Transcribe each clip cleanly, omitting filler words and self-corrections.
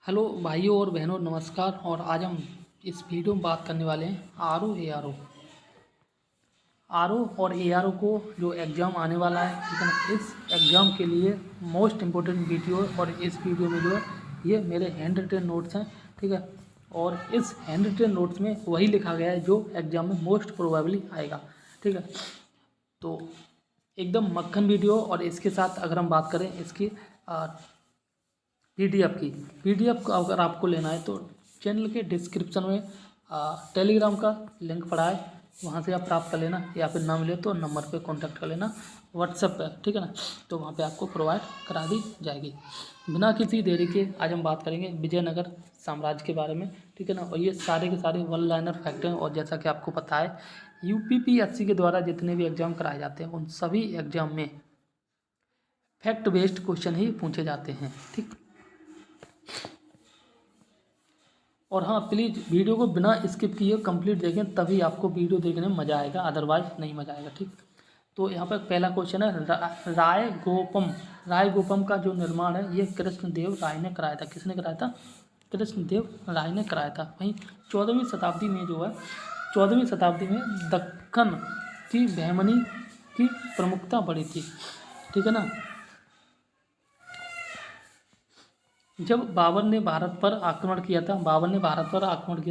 Hello भाइयों और बहनों, नमस्कार। और आज हम इस वीडियो में बात करने वाले हैं आर ओ और ए आर ओ को जो एग्ज़ाम आने वाला है, ठीक है ना। इस एग्ज़ाम के लिए मोस्ट इम्पोर्टेंट वीडियो है और इस वीडियो में जो है ये मेरे हैंड रिटन नोट्स हैं, ठीक है। और इस हैंड रिटन नोट्स में वही लिखा गया है जो एग्ज़ाम में मोस्ट प्रोबेबली आएगा, ठीक है। तो एकदम मक्खन वीडियो। और इसके साथ अगर हम बात करें इसकी पीडीएफ अगर आपको लेना है तो चैनल के डिस्क्रिप्शन में टेलीग्राम का लिंक पड़ा है, वहाँ से आप प्राप्त कर लेना, या फिर ना मिले तो नंबर पे कांटेक्ट कर लेना व्हाट्सएप पे, ठीक है ना। तो वहाँ पे आपको प्रोवाइड करा दी जाएगी। बिना किसी देरी के आज हम बात करेंगे विजयनगर साम्राज्य के बारे में, ठीक है ना। और ये सारे के सारे वन लाइनर फैक्ट हैं। और जैसा कि आपको पता है यूपीपीएससी के द्वारा जितने भी एग्जाम कराए जाते हैं उन सभी एग्जाम में फैक्ट बेस्ड क्वेश्चन ही पूछे जाते हैं, ठीक। और हाँ, प्लीज़ वीडियो को बिना स्किप किए कंप्लीट देखें, तभी आपको वीडियो देखने में मज़ा आएगा, अदरवाइज नहीं मज़ा आएगा, ठीक। तो यहाँ पर पहला क्वेश्चन है, राय गोपम का जो निर्माण है ये कृष्णदेव राय ने कराया था। किसने कराया था? कृष्णदेव राय ने कराया था। वहीं 14वीं शताब्दी में जो है 14वीं शताब्दी में दक्कन की बहमनी की प्रमुखता बढ़ी थी, ठीक है ना। जब बाबर ने भारत पर आक्रमण किया था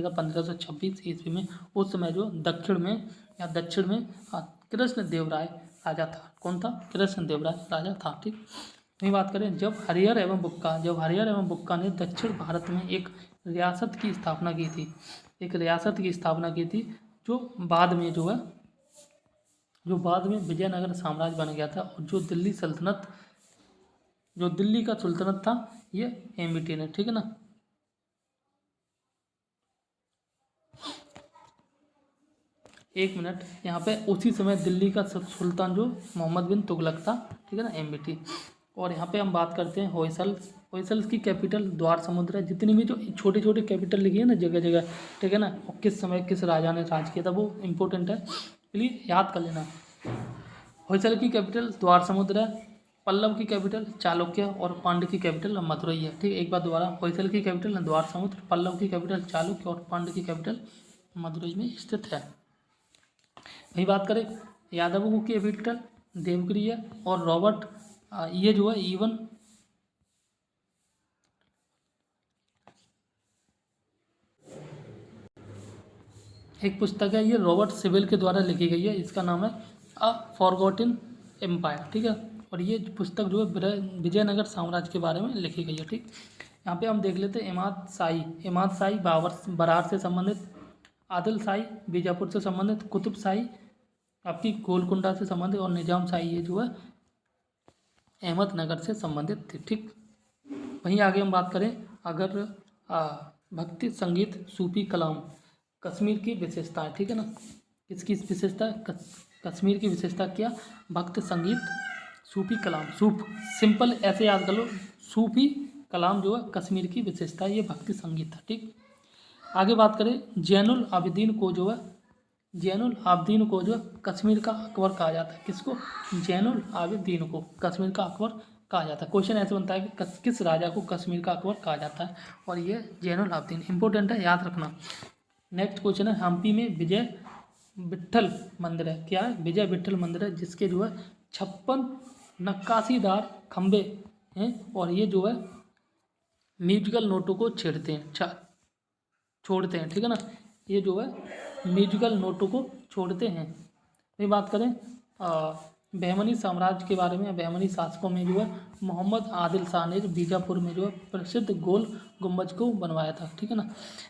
1526 ईस्वी में, उस समय जो दक्षिण में कृष्णदेव राय राजा था। कौन था? कृष्णदेव राय राजा था, ठीक। वही बात करें, जब हरिहर एवं बुक्का ने दक्षिण भारत में एक रियासत की स्थापना की थी, जो बाद में विजयनगर साम्राज्य बन गया था। और जो दिल्ली का सुल्तनत था ये एमबीटी ने, ठीक है ना। एक मिनट, यहाँ पे उसी समय दिल्ली का सुल्तान जो मोहम्मद बिन तुगलक था, ठीक है ना, एमबीटी। और यहाँ पे हम बात करते हैं होयसल्स की कैपिटल द्वार समुद्र है। जितनी भी जो छोटे छोटे कैपिटल लिखी है ना जगह जगह, ठीक है ना, और किस समय किस राजा ने राज किया था वो इम्पोर्टेंट है, प्लीज याद कर लेना। होयसल की कैपिटल द्वार समुद्र है, पल्लव की कैपिटल चालुक्य और पांड्य की कैपिटल मदुरई है, ठीक। एक बार दोबारा, होयसल की कैपिटल द्वार समुद्र, पल्लव की कैपिटल चालुक्य और पांड्य की कैपिटल मदुरई में स्थित है। वही बात करें, यादवों की कैपिटल देवगिरी है। और रॉबर्ट ये जो है इवन एक पुस्तक है, ये रॉबर्ट सिविल के द्वारा लिखी गई है, इसका नाम है अ फॉरगॉटन एम्पायर, ठीक है। और ये पुस्तक जो है विजयनगर साम्राज्य के बारे में लिखी गई है, ठीक। यहाँ पे हम देख लेते हैं इमाद शाही बरार से संबंधित, आदिल शाही बीजापुर से संबंधित, कुतुब शाही आपकी गोलकुंडा से संबंधित, और निजाम शाही ये जो है अहमदनगर से संबंधित थी, ठीक। वहीं आगे हम बात करें, अगर भक्ति संगीत सूफी कलाम कश्मीर की विशेषता है, ठीक है ना। किसकी विशेषता है? कश्मीर की विशेषता क्या? भक्त संगीत सूफी कलाम। सिंपल ऐसे याद कर लो, सूफी कलाम जो है कश्मीर की विशेषता है, ये भक्ति संगीत था, ठीक। आगे बात करें, जैनुल आबिदीन को जो है कश्मीर का अकबर कहा जाता है। किसको? जैनुल आबिदीन को कश्मीर का अकबर कहा जाता है। क्वेश्चन ऐसे बनता है कि किस राजा को कश्मीर का अकबर कहा जाता है, और ये जैनुल आबिदीन, इंपॉर्टेंट है, याद रखना। नेक्स्ट क्वेश्चन है, हम्पी में विजय विट्ठल मंदिर है। क्या है? विजय विट्ठल मंदिर है, जिसके जो है 56 नक्काशीदार खंबे हैं, और ये जो है म्यूजिकल नोटों को छोड़ते हैं, ठीक है ना। ये जो है म्यूजिकल नोटों को छोड़ते हैं। वही बात करें बहमनी साम्राज्य के बारे में, बहमनी शासकों में जो है मोहम्मद आदिल शाह ने बीजापुर में जो है प्रसिद्ध गोल गुम्बज को बनवाया था, ठीक है ना।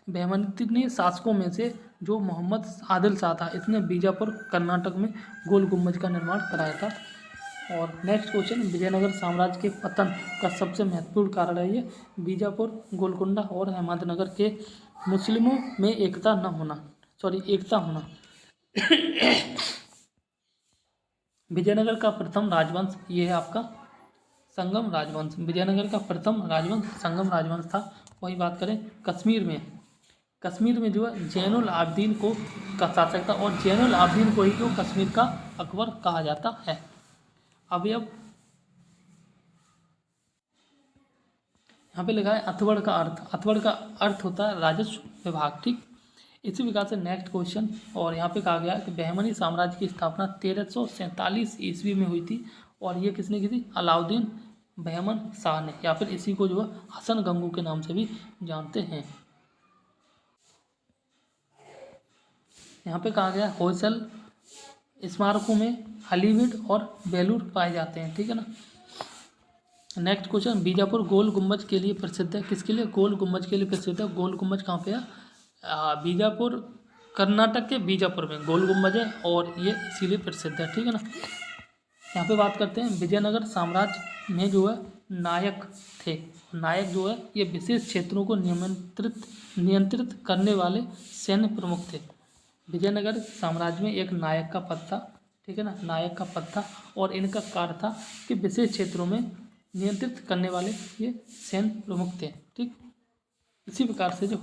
बहमनी शासकों में से जो मोहम्मद आदिल शाह था, इसने बीजापुर कर्नाटक में गोल गुम्बज का निर्माण कराया था। और नेक्स्ट क्वेश्चन, विजयनगर साम्राज्य के पतन का सबसे महत्वपूर्ण कारण है ये बीजापुर, गोलकुंडा और अहमदनगर के मुस्लिमों में एकता होना। विजयनगर का प्रथम राजवंश ये है आपका संगम राजवंश। विजयनगर का प्रथम राजवंश संगम राजवंश था। वही बात करें, कश्मीर में जो है जैनुल आबिदीन को का शासक था, और जैनुल आबिदीन को ही जो कश्मीर का अकबर कहा जाता है। अब यहाँ पे लिखा है अथवड़ का अर्थ। अथवड़ का अर्थ होता है राजस्व विभाग। ठीक, इसी प्रकार से नेक्स्ट क्वेश्चन, और यहाँ पे कहा गया कि बहमनी साम्राज्य की स्थापना 1347 ईस्वी में हुई थी, और ये किसने की थी? अलाउद्दीन बहमन शाह ने, या फिर इसी को जो है हसन गंगू के नाम से भी जानते हैं। यहाँ पे कहा गया होयसल स्मारकों में हलीविड और बेलूर पाए जाते हैं। ठीक है ना। नेक्स्ट क्वेश्चन, बीजापुर गोल गुम्बज के लिए प्रसिद्ध है। किसके लिए? गोल गुम्बज के लिए प्रसिद्ध है। गोल गुम्बज कहाँ पे है? बीजापुर, कर्नाटक के बीजापुर में गोल गुम्बज है, और ये इसीलिए प्रसिद्ध है। ठीक है ना। यहाँ पे बात करते हैं, विजयनगर साम्राज्य में जो है नायक थे। नायक जो है ये विशेष क्षेत्रों को नियंत्रित करने वाले सैन्य प्रमुख थे। विजयनगर साम्राज्य में एक नायक का पद था। ठीक है ना, नायक का पद था, और इनका कार्य था कि विशेष क्षेत्रों में नियंत्रित करने वाले ये सैन्य प्रमुख थे। ठीक, इसी प्रकार से जो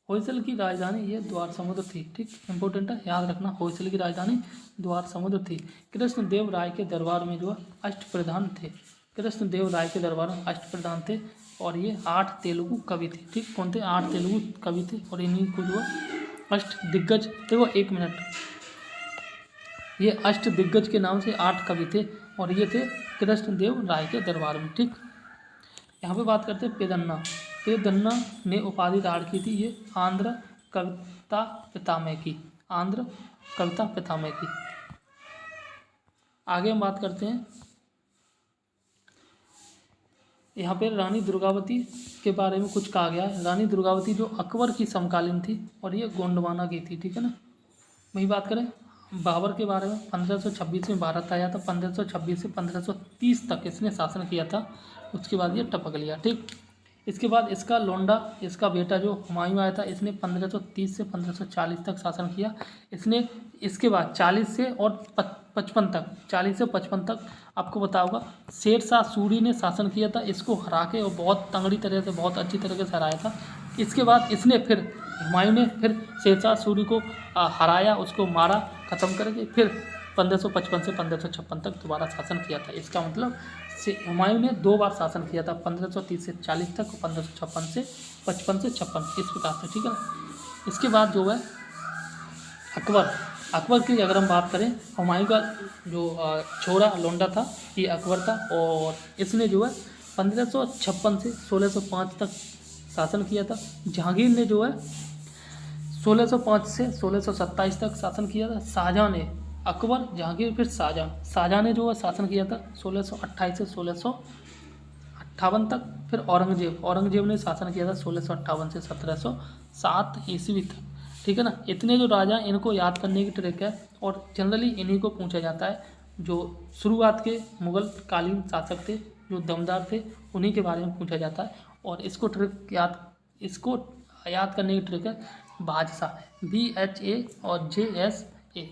होयसल की राजधानी ये द्वार समुद्र थी। ठीक, इंपॉर्टेंट है, याद रखना, होयसल की राजधानी द्वार समुद्र थी। कृष्णदेव राय के दरबार में जो है अष्टप्रधान थे। कृष्णदेव राय के दरबार में अष्टप्रधान थे, और ये 8 तेलुगु कवि थे। ठीक, कौन थे? 8 तेलुगु कवि थे, और इन्हीं को जो है अष्ट दिग्गज, देखो 1 मिनट, ये अष्ट दिग्गज के नाम से 8 कवि थे, और ये थे कृष्णदेव राय के दरबार में। ठीक, यहाँ पे बात करते हैं पेदन्ना। पेदन्ना ने उपाधि धारण की थी ये आंध्र कविता पितामह की। आंध्र कविता पितामह की। आगे हम बात करते हैं, यहाँ पे रानी दुर्गावती के बारे में कुछ कहा गया है। रानी दुर्गावती जो अकबर की समकालीन थी, और ये गोंडवाना की थी। ठीक है ना। वही बात करें बाबर के बारे में, 1526 में भारत आया था। 1526 से 1530 तक इसने शासन किया था, उसके बाद ये टपक लिया। ठीक, इसके बाद इसका लोंडा, इसका बेटा जो हुमायूं आया था, इसने 1530 से 1540 तक शासन किया। इसने इसके बाद 40 से और 55 तक, 40 से 55 तक आपको पता होगा शेरशाह सूरी ने शासन किया था। इसको हरा के, और बहुत तंगड़ी तरह से, बहुत अच्छी तरीके से हराया था। इसके बाद इसने फिर, हुमायूं ने फिर शेरशाह सूरी को हराया, उसको मारा, ख़त्म करके फिर 1555 से 1556 तक दोबारा शासन किया था। इसका मतलब हुमायूं ने 2 बार शासन किया था, 1530 से 40 तक, 1556 से 55 से 56, इस प्रकार से। ठीक है ना। इसके बाद जो है अकबर की अगर हम बात करें, हुमायूं का जो छोरा लोंडा था ये अकबर था, और इसने जो है 1556 से 1605 तक शासन किया था। जहांगीर ने जो है 1605 से 1627 तक शासन किया था। शाहजहाँ ने, अकबर, जहांगीर, फिर शाहजहाँ ने जो है शासन किया था 1628 से 1658 तक। फिर औरंगजेब ने शासन किया था 1658 से 1707 ईस्वी तक। ठीक है ना। इतने जो राजा, इनको याद करने की ट्रिक है, और जनरली इन्हीं को पूछा जाता है। जो शुरुआत के मुगल कालीन शासक थे, जो दमदार थे, उन्हीं के बारे में पूछा जाता है। और इसको याद करने की ट्रिक है बादशाह, BHA और JSA।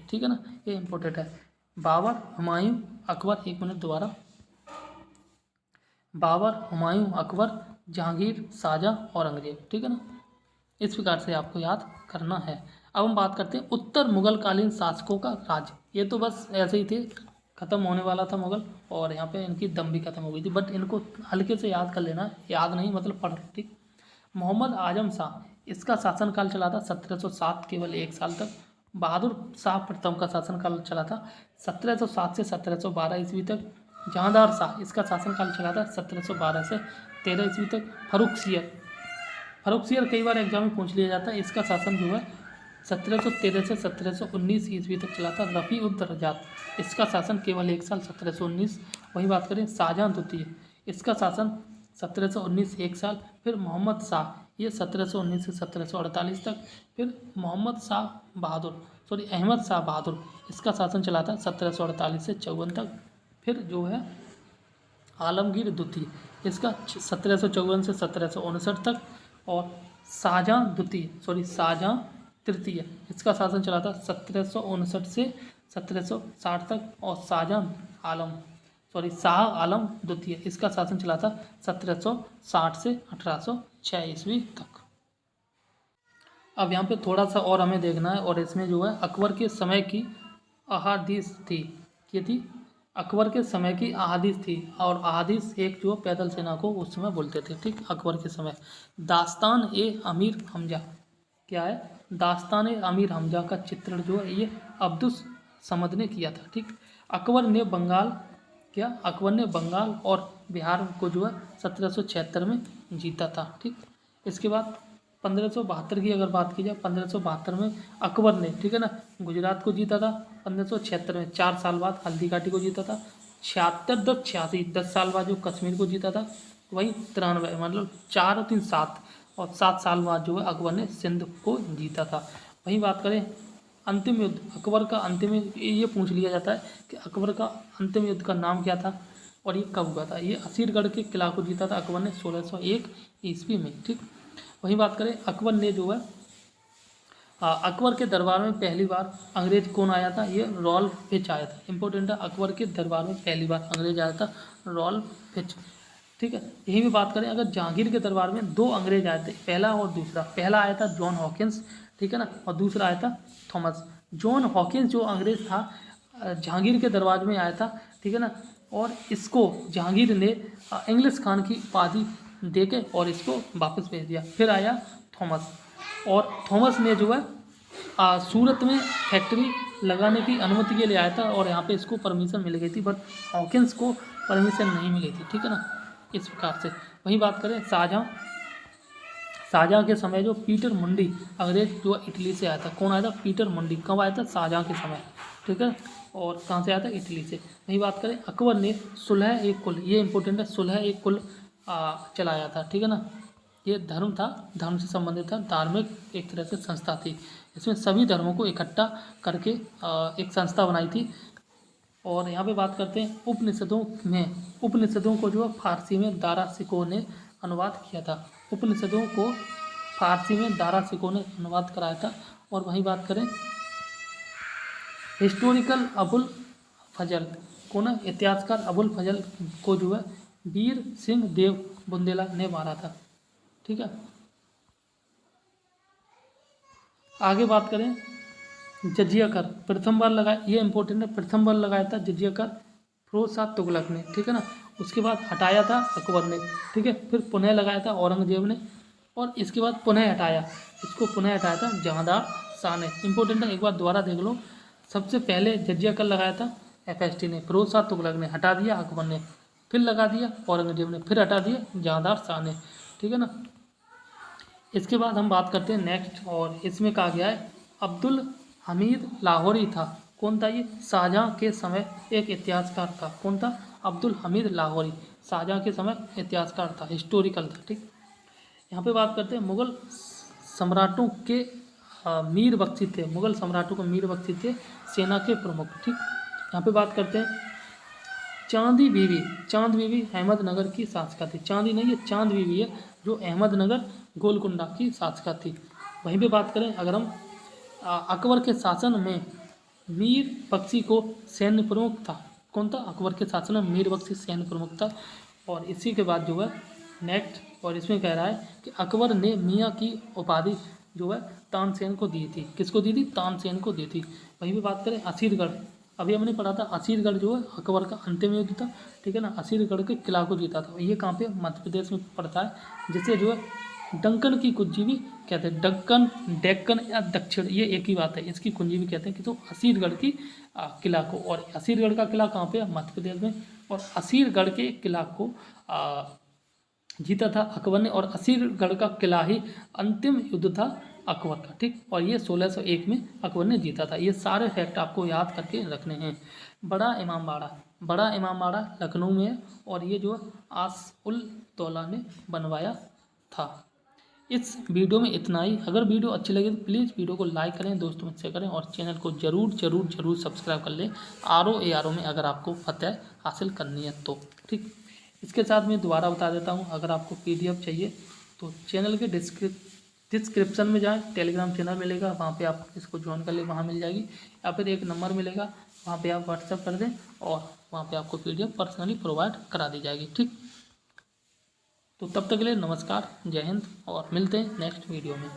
ठीक है ना, ये इंपॉर्टेंट है। बाबर, हुमायूं, अकबर, 1 मिनट दोबारा, बाबर, हुमायूं, अकबर, जहांगीर, शाहजहाँ, औरंगजेब। ठीक है ना, इस प्रकार से आपको याद करना है। अब हम बात करते हैं उत्तर मुगलकालीन शासकों का राज्य। ये तो बस ऐसे ही थे, खत्म होने वाला था मुगल, और यहाँ पे इनकी दम भी खत्म हो गई थी, बट इनको हल्के से याद कर लेना, याद नहीं मतलब पढ़। ठीक, मोहम्मद आजम शाह, इसका शासनकाल चला था 1707, केवल 1 साल तक। बहादुर शाह प्रथम का शासनकाल चला था 1707 से 1712 ईस्वी तक। जहांदार शाह, इसका शासनकाल चला था 1712 से 13 ईस्वी तक। फर्रुख सियर कई बार एग्जाम में पूछ लिया जाता है। इसका शासन जो है 1713 से 1719 ईस्वी तक चला था। रफ़ी उद दर्जात, इसका शासन केवल 1 साल, 1719। वही बात करें शाहजहाँ द्वितीय, इसका शासन 1719, 1 साल। फिर मोहम्मद शाह, ये 1719 से 1748 तक। फिर अहमद शाह बहादुर, इसका शासन चला था 1748 से 54 तक। फिर जो है आलमगीर द्वितीय, इसका 1754 से 1759 तक। और शाहजहाँ तृतीय, इसका शासन चला था 1759 से 1760 तक। और शाह आलम द्वितीय, इसका शासन चला था 1760 से 1806 ईस्वी तक। अब यहाँ पे थोड़ा सा और हमें देखना है, और इसमें जो है अकबर के समय की अहादीस थी, ये थी अकबर के समय की अहादीस थी, और अहादीस एक जो पैदल सेना को उस समय बोलते थे, ठीक, अकबर के समय। दास्तान ए अमीर हमजा, क्या है, दास्तान ए अमीर हमजा का चित्रण जो है ये अब्दुस समद ने किया था, ठीक। अकबर ने बंगाल, क्या, अकबर ने बंगाल और बिहार को जो है 1776 में जीता था, ठीक। इसके बाद 1572 की अगर बात की जाए, 1572 में अकबर ने, ठीक है ना, गुजरात को जीता था। 1576 में 4 साल बाद हल्दी घाटी को जीता था। 76 10 86 10 साल बाद जो कश्मीर को जीता था। वहीं 93 मतलब 4 और 3 7 और 7 साल बाद जो है अकबर ने सिंध को जीता था। वहीं बात करें अंतिम युद्ध, अकबर का अंतिम युद्ध, ये पूछ लिया जाता है कि अकबर का अंतिम युद्ध का नाम क्या था और ये कब हुआ था। ये असीरगढ़ के किला को जीता था अकबर ने 1601 ईस्वी में, ठीक। वहीं बात करें अकबर ने जो है अकबर के दरबार में पहली बार अंग्रेज कौन आया था, ये रॉल्फ फिच आया था। इंपॉर्टेंट है, अकबर के दरबार में पहली बार अंग्रेज आया था रॉल्फ फिच, ठीक है। यही भी बात करें अगर जहांगीर के दरबार में 2 अंग्रेज आए थे, पहला और दूसरा। पहला आया था जॉन हॉकिंस, ठीक है ना, और दूसरा आया था थॉमस। जॉन हॉकिंस जो अंग्रेज था जहांगीर के दरबार में आया था, ठीक है ना, और इसको जहांगीर ने इंग्लिश खान की उपाधि देके और इसको वापस भेज दिया। फिर आया थॉमस, और थॉमस ने जो है सूरत में फैक्ट्री लगाने की अनुमति के लिए आया था और यहाँ पे इसको परमिशन मिल गई थी, बट हॉकिंस को परमिशन नहीं मिली थी, ठीक है ना, इस प्रकार से। वहीं बात करें शाहजहाँ के समय जो पीटर मुंडी अंग्रेज जो इटली से आया था, कौन आया था, पीटर मुंडी। कब आया था, शाहजहाँ के समय, ठीक है, और कहाँ से आया था, इटली से। वहीं बात करें अकबर ने सुलह एक कुल, ये इंपॉर्टेंट है, सुलह एक कुल चलाया था, ठीक है ना। ये धर्म था, धर्म से संबंधित था, धार्मिक एक तरह से संस्था थी। इसमें सभी धर्मों को इकट्ठा करके एक संस्था बनाई थी। और यहाँ पे बात करते हैं उपनिषदों को जो फारसी में दारा सिकोह ने अनुवाद किया था। उपनिषदों को फारसी में दारा सिकोह ने अनुवाद कराया था। और वहीं बात करें हिस्टोरिकल अबुल फजल को ना, इतिहासकार अबुल फजल को जो है वीर सिंह देव बुंदेला ने मारा था, ठीक है। आगे बात करें जजिया कर प्रथम बार लगाया, ये इंपॉर्टेंट है, प्रथम बार लगाया था जजिया कर फिरोज शाह तुगलक ने, ठीक है ना। उसके बाद हटाया था अकबर ने, ठीक है। फिर पुनः लगाया था औरंगजेब ने, और इसके बाद पुनः हटाया था जहांदार शाह ने। इंपॉर्टेंट है, एक बार दोबारा देख लो। सबसे पहले जजिया कर लगाया था FST ने, फिरोज शाह तुगलक ने, हटा दिया अकबर ने, फिर लगा दिया औरंगजेब ने, फिर हटा दिया जहांदार शाह ने, ठीक है ना। इसके बाद हम बात करते हैं नेक्स्ट, और इसमें कहा गया है अब्दुल हमीद लाहौरी था। कौन था ये, शाहजहाँ के समय एक इतिहासकार था। कौन था, अब्दुल हमीद लाहौरी, शाहजहाँ के समय इतिहासकार था, हिस्टोरिकल था, ठीक। यहाँ पे बात करते हैं मुगल सम्राटों के मीर बख्शी थे, मुगल सम्राटों के मीर बख्शी थे, सेना के प्रमुख, ठीक। यहाँ पे बात करते हैं चांद बीवी अहमदनगर की शासका थी। चांदी नहीं, ये चांद बीवी है जो अहमदनगर गोलकुंडा की शासका थी। वहीं पे बात करें अगर हम अकबर के शासन में मीर बख्शी को सैन्य प्रमुख था। कौन था, अकबर के शासन में मीर बख्शी सैन्य प्रमुख था। और इसी के बाद जो है नेक्स्ट, और इसमें कह रहा है कि अकबर ने मियाँ की उपाधि जो है तानसेन को दी थी। किसको दी थी, तानसेन को दी थी। वहीं पे बात करें असीरगढ़, अभी हमने पढ़ा था असीरगढ़ जो है अकबर का अंतिम युद्ध था, ठीक है ना। असीरगढ़ के किला को जीता था। ये कहाँ पे, मध्य प्रदेश में पड़ता है, जिसे जो है डंकन की कुंजी भी कहते हैं। डेक्कन या दक्षिण, ये एक ही बात है, इसकी कुंजी भी कहते हैं कि तो असीरगढ़ की किला को। और असीरगढ़ का किला कहाँ पे है, मध्य प्रदेश में। और असीरगढ़ के किला को जीता था अकबर ने, और असीरगढ़ का किला ही अंतिम युद्ध था अकबर का, ठीक। और ये 1601 में अकबर ने जीता था। ये सारे फैक्ट आपको याद करके रखने हैं। बड़ा इमामबाड़ा लखनऊ में है, और ये जो आस-उल-दौला ने बनवाया था। इस वीडियो में इतना ही। अगर वीडियो अच्छी लगे तो प्लीज़ वीडियो को लाइक करें, दोस्तों में शेयर करें, और चैनल को जरूर सब्सक्राइब कर लें RO में अगर आपको फतह हासिल करनी है तो, ठीक। इसके साथ मैं दोबारा बता देता हूँ, अगर आपको PDF चाहिए तो चैनल के डिस्क्रिप्शन में जाएं, टेलीग्राम चैनल मिलेगा, वहाँ पे आप इसको ज्वाइन कर ले, वहाँ मिल जाएगी। या फिर एक नंबर मिलेगा, वहाँ पे आप व्हाट्सएप कर दें और वहाँ पे आपको PDF पर्सनली प्रोवाइड करा दी जाएगी, ठीक। तो तब तक के लिए नमस्कार, जय हिंद, और मिलते हैं नेक्स्ट वीडियो में।